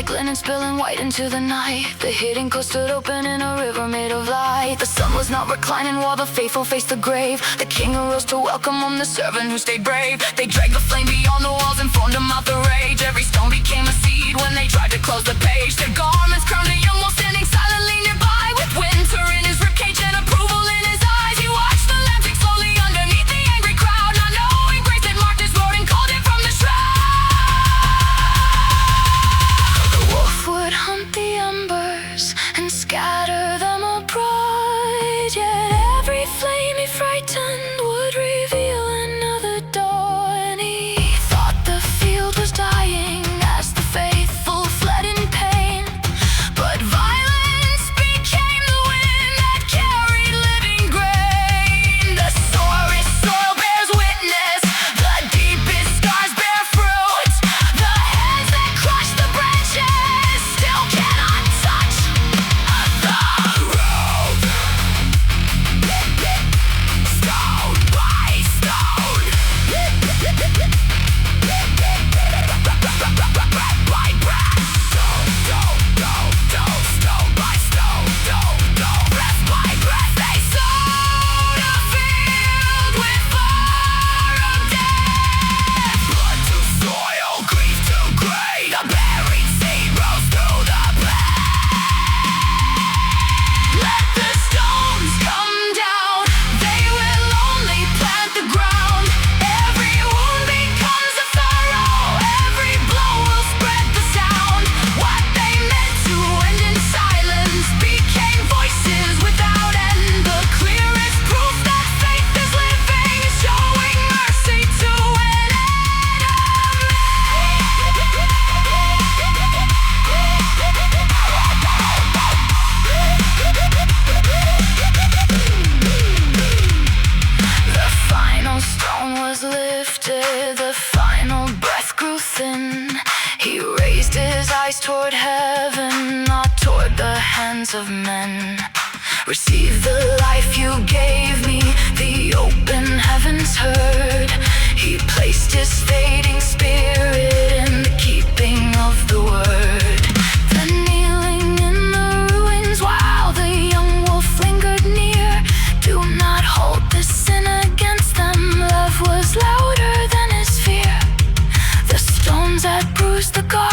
like linen spilling white into the night. The hidden coast stood open in a river made of light. The sun was not reclining while the faithful faced the grave. The king arose to welcome home, the servant who stayed brave. They dragged the flame beyond the walls and formed him out the rage. Every stone became a seed when they tried to close the page. Their garments crowned a young wolf standing silently nearby, with winter in his ribcage and approval in his eyes. He watched the lamb sink slowly underneath the angry crowd, not knowing grace had marked his road and called him from the shroud. The wolf would hunt the embers and scatter them abroad, yet every flame he frightened would reveal another dawn. He thought the field was dying as the faithful fled in pain, but violence became the wind that carried living grain. The sorest soil bears witness, the deepest scars bear fruit. The hands that crush the branches still cannot touch the root. Stone by stone, breath by breath. Stone by stone, breath by breath. They sowed a field with fire of death. Blood to soil, grief to grain. The buried seed rose through the bled. Let the stones come down, they will only plant the ground. Every wound becomes a furrow, every blow will spread the sound. What they meant to end in silence became voices without end. The clearest proof that faith is living is showing mercy to an The final stone was lifted, the final breath grew thin. He raised his eyes toward heaven, not toward the hands of men. Receive the life you gave me, the open heavens heard. He placed his fading spirit in the keeping of the word. Then kneeling in the ruins while the young wolf lingered near, do not hold this sin against them. Love was louder than his fear. The stones that bruised the garden